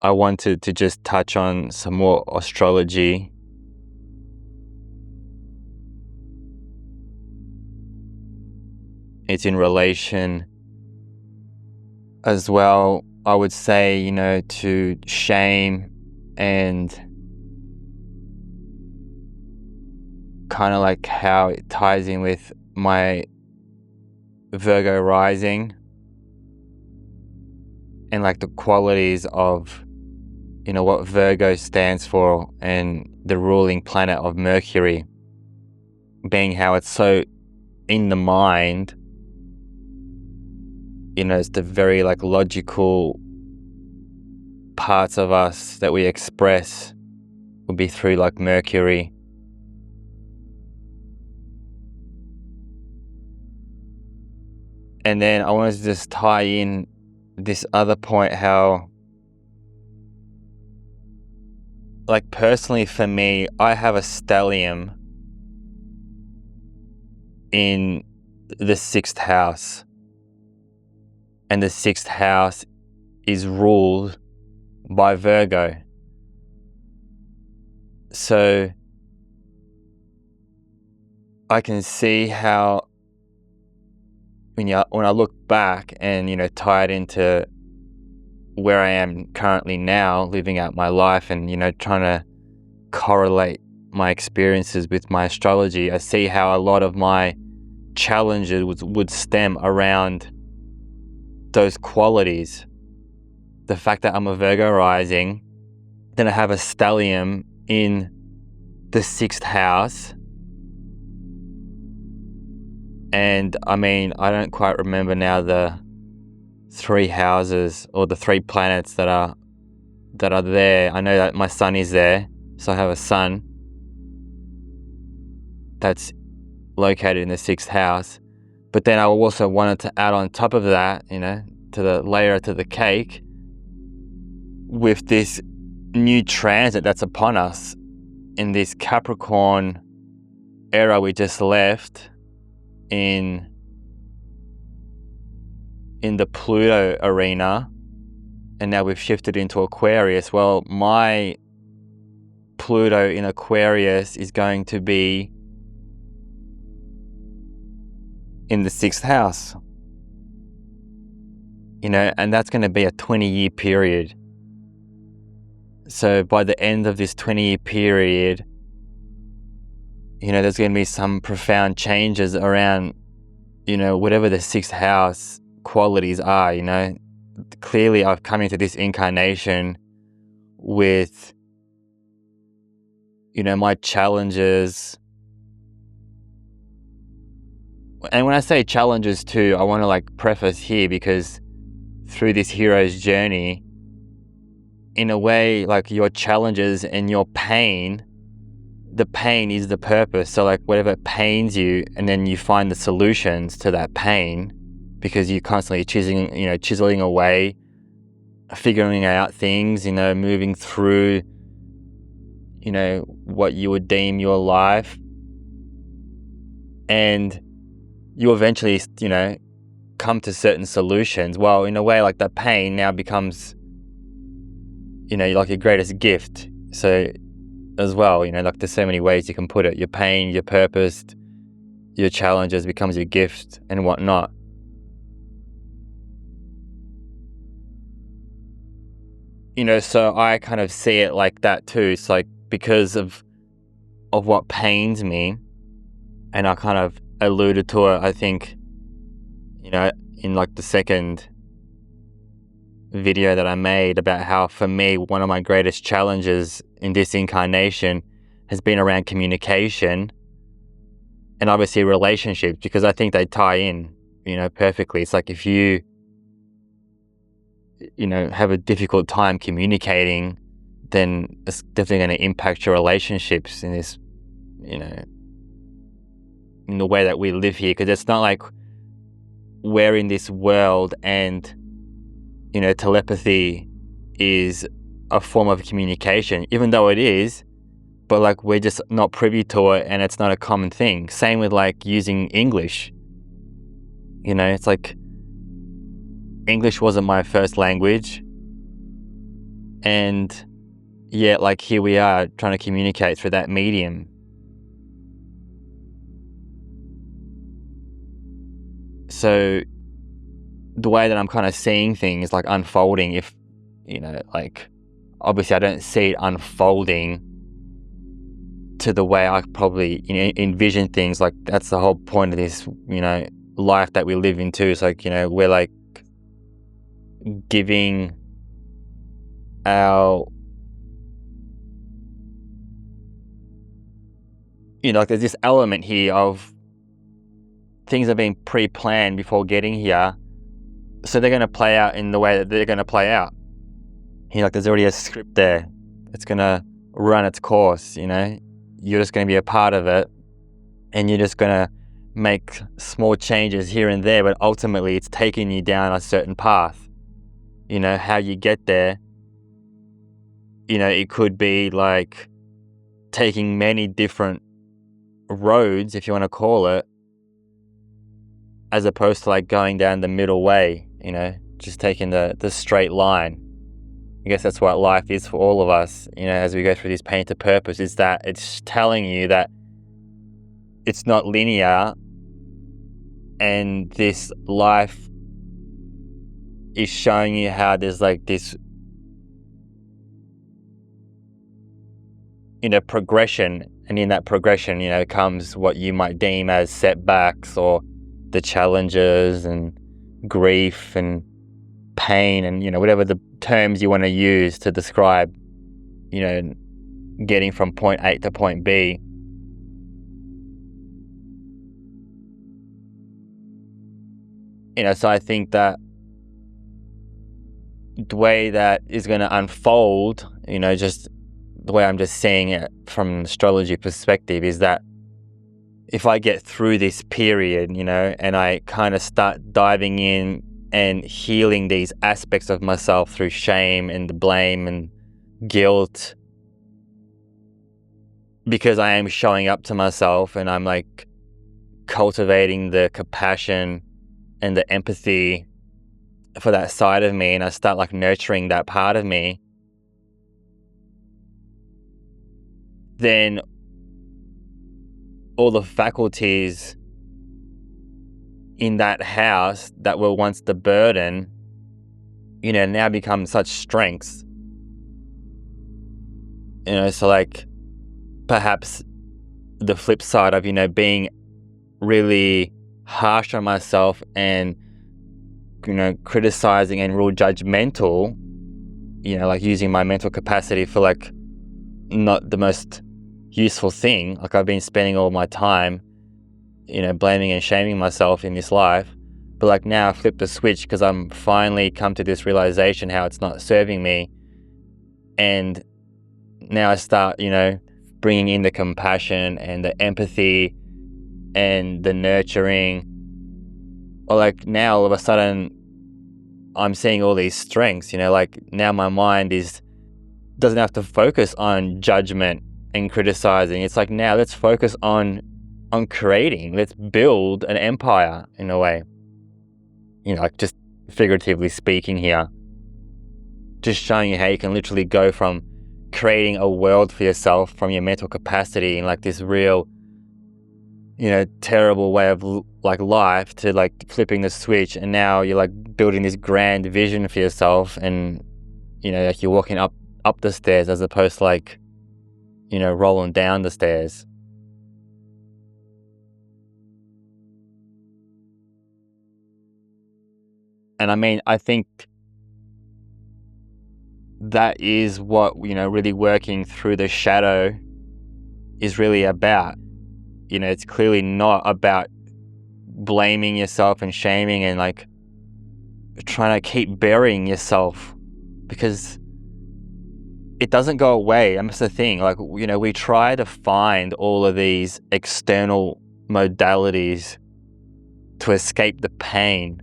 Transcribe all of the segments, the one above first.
I wanted to just touch on some more astrology. It's in relation as well, I would say, to shame and kind of like how it ties in with my Virgo Rising and like the qualities of, what Virgo stands for and the ruling planet of Mercury, being how it's so in the mind. It's the very like logical parts of us that we express will be through like Mercury. And then I wanted to just tie in this other point, how like personally for me, I have a stellium in the 6th house. And the 6th house is ruled by Virgo. So I can see how when I look back and, tie it into where I am currently now, living out my life and, trying to correlate my experiences with my astrology, I see how a lot of my challenges would stem around those qualities. The fact that I'm a Virgo rising, then I have a stellium in the 6th house. And I mean, I don't quite remember now the 3 houses or the 3 planets that are there. I know that my sun is there, so I have a sun that's located in the 6th house. But then I also wanted to add on top of that, to the layer to the cake, with this new transit that's upon us in this Capricorn era we just left in the Pluto arena, and now we've shifted into Aquarius. Well, my Pluto in Aquarius is going to be in the 6th house, and that's going to be a 20-year period. So by the end of this 20-year period, there's going to be some profound changes around, whatever the 6th house qualities are. Clearly I've come into this incarnation with, my challenges. And when I say challenges too, I want to like preface here, because through this hero's journey, in a way, like your challenges and your pain, the pain is the purpose. So like whatever pains you, and then you find the solutions to that pain, because you're constantly chiseling away, figuring out things, moving through, what you would deem your life. And you eventually, come to certain solutions. Well, in a way, like that pain now becomes, like your greatest gift. So as well, like there's so many ways you can put it. Your pain, your purpose, your challenges becomes your gift and whatnot. So I kind of see it like that too. It's like because of what pains me, and I kind of alluded to it, I think, in like the second video that I made, about how for me, one of my greatest challenges in this incarnation has been around communication and obviously relationships, because I think they tie in, perfectly. It's like if you, have a difficult time communicating, then it's definitely going to impact your relationships in this, in the way that we live here. Because it's not like we're in this world and, telepathy is a form of communication, even though it is, but like we're just not privy to it, and it's not a common thing. Same with like using English. It's like English wasn't my first language, And yet, like, here we are trying to communicate through that medium. So the way that I'm kind of seeing things like unfolding, if, like, obviously I don't see it unfolding to the way I probably envision things. Like, that's the whole point of this, life that we live in too. It's like, we're like giving our, like, there's this element here of things are being pre-planned before getting here, so they're going to play out in the way that they're going to play out. Like, there's already a script there. It's going to run its course. You're just going to be a part of it, and you're just going to make small changes here and there, but ultimately it's taking you down a certain path. How you get there, it could be like taking many different roads, if you want to call it, as opposed to like going down the middle way, just taking the straight line. I guess that's what life is for all of us, as we go through this pain to purpose, is that it's telling you that it's not linear, and this life is showing you how there's like this, progression, and in that progression, comes what you might deem as setbacks, or the challenges and grief and pain, and whatever the terms you want to use to describe getting from point A to point B. So I think that the way that is going to unfold, just the way I'm just seeing it from an astrology perspective, is that if I get through this period, and I kind of start diving in and healing these aspects of myself through shame and the blame and guilt, because I am showing up to myself and I'm like cultivating the compassion and the empathy for that side of me, and I start like nurturing that part of me, then all the faculties in that house that were once the burden, now become such strengths. So like perhaps the flip side of, being really harsh on myself and, criticizing and real judgmental, like using my mental capacity for like not the most useful thing. Like, I've been spending all my time, blaming and shaming myself in this life. But like now I flipped the switch because I'm finally come to this realization how it's not serving me. And now I start, bringing in the compassion and the empathy and the nurturing. Or like now all of a sudden I'm seeing all these strengths, like now my mind doesn't have to focus on judgment and criticizing. It's like, now let's focus on creating. Let's build an empire in a way. Like just figuratively speaking here. Just showing you how you can literally go from creating a world for yourself from your mental capacity in like this real, terrible way of like life, to like flipping the switch, and now you're like building this grand vision for yourself, and like you're walking up the stairs as opposed to like, rolling down the stairs. And I mean, I think that is what, really working through the shadow is really about. It's clearly not about blaming yourself and shaming and like trying to keep burying yourself, because it doesn't go away. And that's the thing. Like, we try to find all of these external modalities to escape the pain.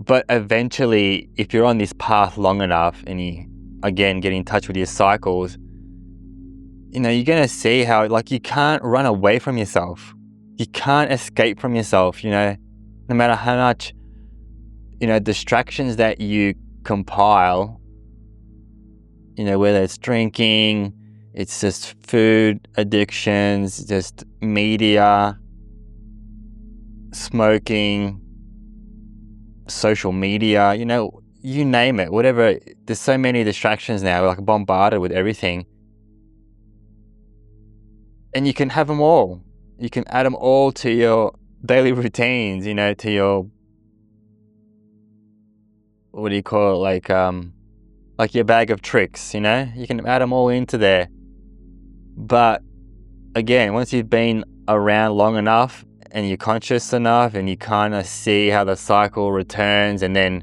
But eventually, if you're on this path long enough and you, again, get in touch with your cycles, you're going to see how, like, you can't run away from yourself. you can't escape from yourself, no matter how much, distractions that you compile, whether it's drinking, it's just food addictions, just media, smoking, social media, you name it, whatever. There's so many distractions now, we're like bombarded with everything. And you can have them all. You can add them all to your daily routines, to your, what do you call it, like your bag of tricks, you can add them all into there. But again, once you've been around long enough and you're conscious enough and you kind of see how the cycle returns, and then,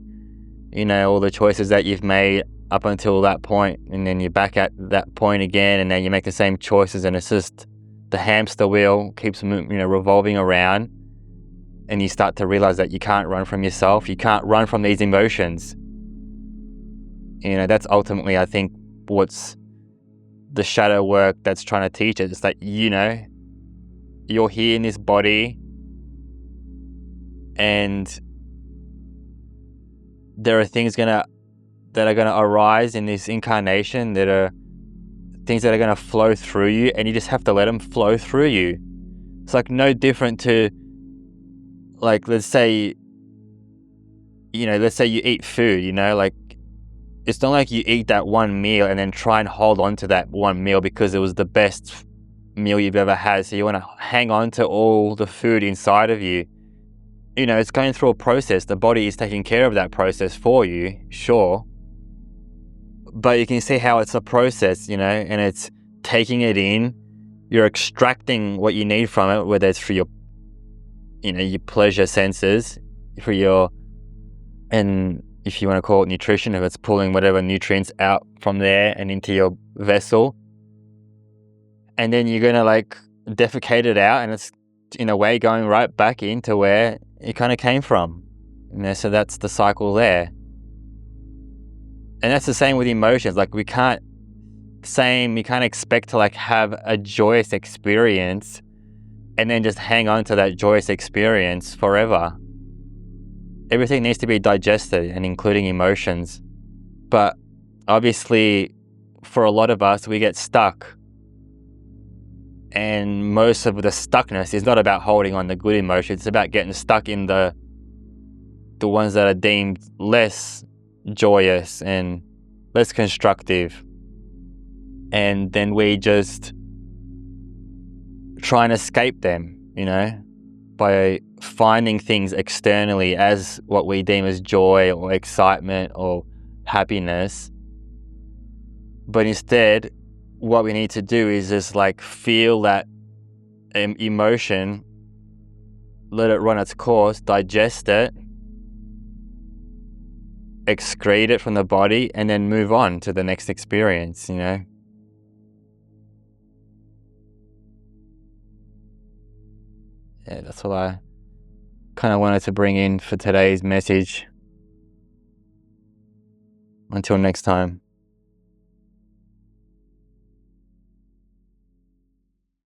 all the choices that you've made up until that point, and then you're back at that point again, and then you make the same choices, and it's just the hamster wheel keeps revolving around, and you start to realize that you can't run from yourself, you can't run from these emotions. That's ultimately, I think, what's the shadow work that's trying to teach it. It's like, you're here in this body, and there are things that are gonna arise in this incarnation, that are things that are gonna flow through you, and you just have to let them flow through you. It's like no different to, like, let's say you eat food, like, it's not like you eat that one meal and then try and hold on to that one meal because it was the best meal you've ever had. So you want to hang on to all the food inside of you. It's going through a process. The body is taking care of that process for you, sure. But you can see how it's a process, and it's taking it in. You're extracting what you need from it, whether it's for your, your pleasure senses, and if you want to call it nutrition, if it's pulling whatever nutrients out from there and into your vessel. And then you're going to defecate it out, and it's in a way going right back into where it kind of came from. So that's the cycle there. And that's the same with emotions. We can't expect to have a joyous experience and then just hang on to that joyous experience forever. Everything needs to be digested, and including emotions. But obviously, for a lot of us, we get stuck. And most of the stuckness is not about holding on the good emotions. It's about getting stuck in the ones that are deemed less joyous and less constructive. And then we just try and escape them, by finding things externally as what we deem as joy or excitement or happiness. But instead, what we need to do is just feel that emotion, let it run its course, digest it, excrete it from the body, and then move on to the next experience, Yeah, that's what I kind of wanted to bring in for today's message. Until next time.